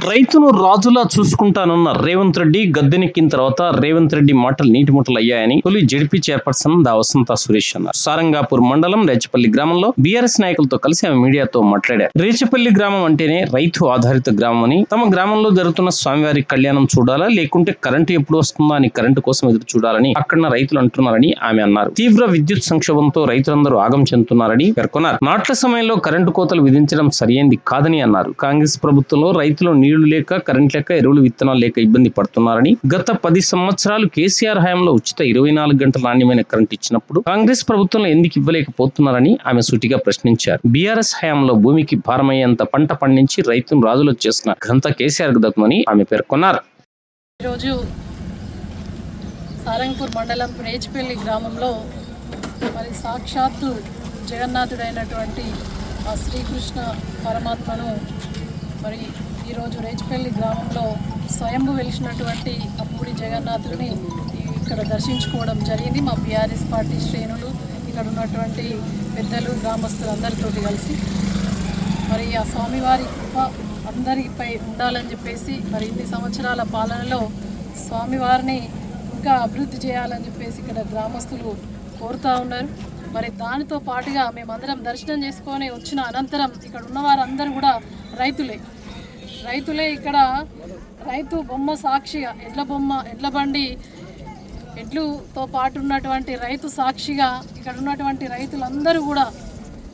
రైతును రాజులా చూసుకుంటానన్న రేవంత్ రెడ్డి గద్దెనెక్కిన తర్వాత రేవంత్ రెడ్డి మాటలు నీటి ముట్టలు అయ్యాయని తొలి జడ్పీ చైర్పర్సన్ వసంత సురేష్ అన్నారు. సారంగాపూర్ మండలం రేచపల్లి గ్రామంలో బీఆర్ఎస్ నాయకులతో కలిసి ఆమె మీడియాతో మాట్లాడారు. రేచపల్లి గ్రామం అంటేనే రైతు ఆధారిత గ్రామం అని, తమ గ్రామంలో జరుగుతున్న స్వామివారి కళ్యాణం చూడాలా లేకుంటే కరెంటు ఎప్పుడు వస్తుందా అని కరెంటు కోసం ఎదురు చూడాలని అక్కడ రైతులు అంటున్నారని ఆమె అన్నారు. తీవ్ర విద్యుత్ సంక్షోభంతో రైతులందరూ ఆగం చెందుతున్నారని పేర్కొన్నారు. నాట్ల సమయంలో కరెంటు కోతలు విధించడం సరైంది కాదని అన్నారు. కాంగ్రెస్ ప్రభుత్వంలో రైతులు నీళ్లు లేక, కరెంట్ లేక, ఎరువులు విత్తనాలు లేక ఇబ్బంది పడుతున్నారని, గత 10 సంవత్సరాలు కేసీఆర్ హయాంలో ఉచిత 24 గంటల నాణ్యమైన కరెంట్ ఇచ్చినప్పుడు కాంగ్రెస్ ప్రభుత్వంలో ఎందుకు ఇవ్వలేకపోతున్నారని ఆమె సూటిగా ప్రశ్నించారు. బీఆర్ఎస్ హయాంలో భూమికి భారమయ్యేంత పంట పండించి రైతును రాజులు చేసిన ఘనత కేసీఆర్ కు దక్కుమని ఆమె పేర్కొన్నారు. ఈరోజు సారంగపూర్ మండలం రేచపల్లి గ్రామంలో మరి సాక్షాత్తు జగన్నాథుడైనటువంటి ఆ శ్రీకృష్ణ పరమాత్మను మరి ఈరోజు రేచపల్లి గ్రామంలో స్వయంభు వెలిసినటువంటి అప్పూడి జగన్నాథుడిని ఇక్కడ దర్శించుకోవడం జరిగింది. మా బీఆర్ఎస్ పార్టీ శ్రేణులు, ఇక్కడ ఉన్నటువంటి పెద్దలు, గ్రామస్తులు అందరితోటి కలిసి మరి ఆ స్వామివారి కృప అందరిపై ఉండాలని చెప్పేసి మరి ఇన్ని సంవత్సరాల పాలనలో స్వామివారిని ఇంకా అభివృద్ధి చేయాలని చెప్పేసి ఇక్కడ గ్రామస్తులు కోరుతూ ఉన్నారు. మరి దానితో పాటుగా మేమందరం దర్శనం చేసుకొని వచ్చిన అనంతరం ఇక్కడ ఉన్న వారందరూ కూడా రైతులే ఇక్కడ రైతు బొమ్మ సాక్షిగా ఎడ్ల బండి ఎడ్లుతో పాటు ఉన్నటువంటి రైతు సాక్షిగా ఇక్కడ ఉన్నటువంటి రైతులందరూ కూడా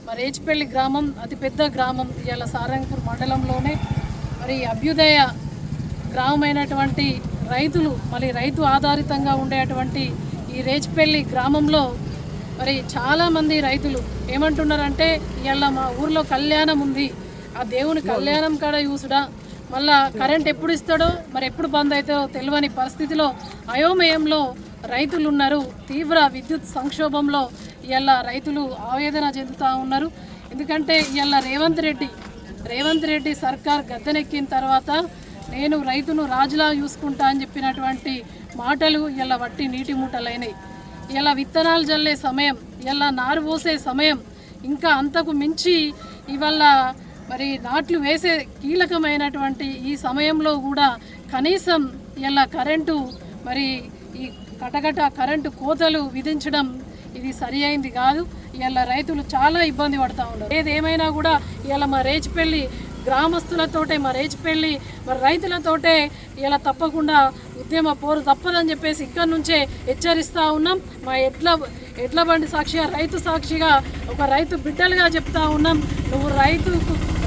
మరి రేచపల్లి గ్రామం అతిపెద్ద గ్రామం, ఇవాళ సారంగపూర్ మండలంలోనే మరి అభ్యుదయ గ్రామమైనటువంటి రైతులు, మళ్ళీ రైతు ఆధారితంగా ఉండేటువంటి ఈ రేచపల్లి గ్రామంలో మరి చాలామంది రైతులు ఏమంటున్నారంటే, ఇవాళ మా ఊర్లో కళ్యాణం ఉంది, ఆ దేవుని కళ్యాణం కాడ చూసుడా, మళ్ళా కరెంట్ ఎప్పుడు ఇస్తాడో మరి ఎప్పుడు బంద్ అవుతాడో తెలియని పరిస్థితిలో అయోమయంలో రైతులు ఉన్నారు. తీవ్ర విద్యుత్ సంక్షోభంలో ఇవాళ రైతులు ఆవేదన చెందుతూ ఉన్నారు. ఎందుకంటే ఇవాళ రేవంత్ రెడ్డి సర్కార్ గద్దెనెక్కిన తర్వాత నేను రైతును రాజులా చూసుకుంటా అని చెప్పినటువంటి మాటలు ఇవాళ వట్టి నీటి మూటలైనాయి. ఇలా విత్తనాలు జల్లే సమయం, ఇలా నారు పోసే సమయం, ఇంకా అంతకు మించి ఇవాళ మరి నాట్లు వేసే కీలకమైనటువంటి ఈ సమయంలో కూడా కనీసం ఇలా కరెంటు మరి ఈ కటకట కరెంటు కోతలు విధించడం ఇది సరి అయింది కాదు. ఇలా రైతులు చాలా ఇబ్బంది పడుతూ ఉన్నారు. ఏదేమైనా కూడా ఇలా మా రేచపల్లి గ్రామస్తులతోటే, మా రేచపల్లి మరి రైతులతోటే ఇలా తప్పకుండా ఉద్యమ పోరు తప్పదని చెప్పేసి ఇక్కడ నుంచే హెచ్చరిస్తూ ఉన్నాం. మా ఎడ్ల బండి సాక్షిగా, రైతు సాక్షిగా, ఒక రైతు బిడ్డలుగా చెప్తా ఉన్నాం. నువ్వు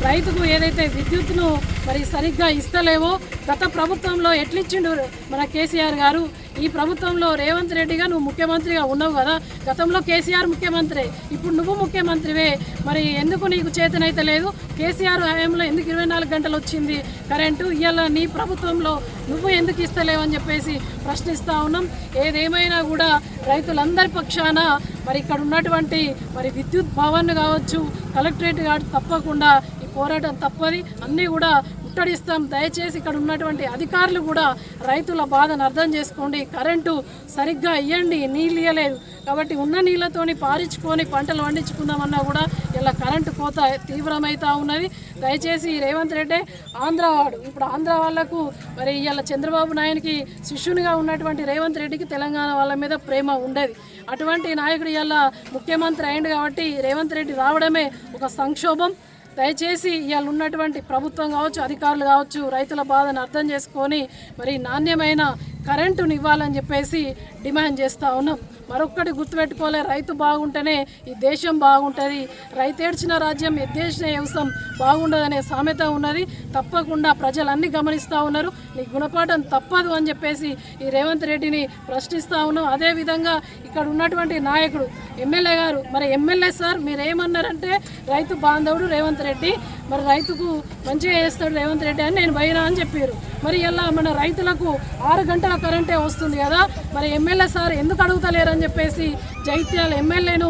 రైతుకు ఏదైతే విద్యుత్తును మరి సరిగ్గా ఇస్తలేవో, గత ప్రభుత్వంలో ఎట్లిచ్చిండు మన కేసీఆర్ గారు, ఈ ప్రభుత్వంలో రేవంత్ రెడ్డిగా నువ్వు ముఖ్యమంత్రిగా ఉన్నావు కదా, గతంలో కేసీఆర్ ముఖ్యమంత్రి, ఇప్పుడు నువ్వు ముఖ్యమంత్రివే, మరి ఎందుకు నీకు చేతనైతే లేదు? కేసీఆర్ హయాంలో ఎందుకు 24 గంటలు వచ్చింది కరెంటు, ఇవాళ నీ ప్రభుత్వంలో నువ్వు ఎందుకు ఇస్తలేవని చెప్పేసి ప్రశ్నిస్తూ ఉన్నాం. ఏదేమైనా కూడా రైతులందరి పక్షాన మరి ఇక్కడ ఉన్నటువంటి మరి విద్యుత్ భవన్ కావచ్చు, కలెక్టరేట్ కావచ్చు, తప్పకుండా ఈ పోరాటం తప్పది, అన్నీ కూడా ముట్టడిస్తాం. దయచేసి ఇక్కడ ఉన్నటువంటి అధికారులు కూడా రైతుల బాధను అర్థం చేసుకోండి. కరెంటు సరిగ్గా ఇవ్వండి, నీళ్ళు ఇవ్వలేదు కాబట్టి ఉన్న నీళ్ళతోని పారించుకొని పంటలు పండించుకుందామన్నా కూడా ఇలా కరెంటు కోత తీవ్రమవుతూ ఉన్నది. దయచేసి రేవంత్ రెడ్డి ఆంధ్రవాడు, ఇప్పుడు ఆంధ్ర వాళ్లకు మరి ఇవాళ చంద్రబాబు నాయుడికి శిష్యునిగా ఉన్నటువంటి రేవంత్ రెడ్డికి తెలంగాణ వాళ్ళ మీద ప్రేమ ఉండేది. అటువంటి నాయకుడు ఇవాళ ముఖ్యమంత్రి అయింది కాబట్టి రేవంత్ రెడ్డి రావడమే ఒక సంక్షోభం. దయచేసి ఇవాళ ఉన్నటువంటి ప్రభుత్వం కావచ్చు, అధికారులు కావచ్చు, రైతుల బాధను అర్థం చేసుకొని మరి నాణ్యమైన కరెంటుని ఇవ్వాలని చెప్పేసి డిమాండ్ చేస్తూ ఉన్నాం. మరొక్కటి గుర్తుపెట్టుకోలే, రైతు బాగుంటేనే ఈ దేశం బాగుంటుంది, రైతు ఏడ్చిన రాజ్యం ఎద్దేసిన వ్యవసాయం బాగుండదనే సామెత ఉన్నది. తప్పకుండా ప్రజలన్నీ గమనిస్తూ ఉన్నారు. నీ గుణపాఠం తప్పదు అని చెప్పేసి ఈ రేవంత్ రెడ్డిని ప్రశ్నిస్తూ ఉన్నాం. అదేవిధంగా ఇక్కడ ఉన్నటువంటి నాయకుడు ఎమ్మెల్యే గారు, మరి ఎమ్మెల్యే సార్ మీరేమన్నారంటే రైతు బాంధవుడు రేవంత్ రెడ్డి, మరి రైతుకు మంచిగా చేస్తాడు రేవంత్ రెడ్డి అని నేను బయనా అని చెప్పారు. మరి ఇలా మన రైతులకు 6 గంటల కరెంటే వస్తుంది కదా, మరి ఎమ్మెల్యే సార్ ఎందుకు అడుగుతలేరని చెప్పేసి జైత్యాల ఎమ్మెల్యేను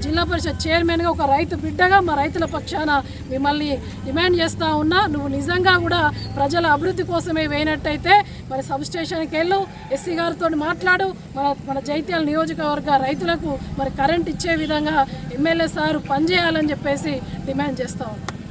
జిల్లా పరిషత్ చైర్మన్గా ఒక రైతు బిడ్డగా మా రైతుల పక్షాన మిమ్మల్ని డిమాండ్ చేస్తూ ఉన్నా. నువ్వు నిజంగా కూడా ప్రజల అభివృద్ధి కోసమే వేయినట్టయితే మరి సబ్స్టేషన్కి వెళ్ళు, ఎస్సీ గారితో మాట్లాడు, మన జైత్యాల నియోజకవర్గ రైతులకు మరి కరెంట్ ఇచ్చే విధంగా ఎమ్మెల్యే సారు పనిచేయాలని చెప్పేసి డిమాండ్ చేస్తూ ఉన్నాం.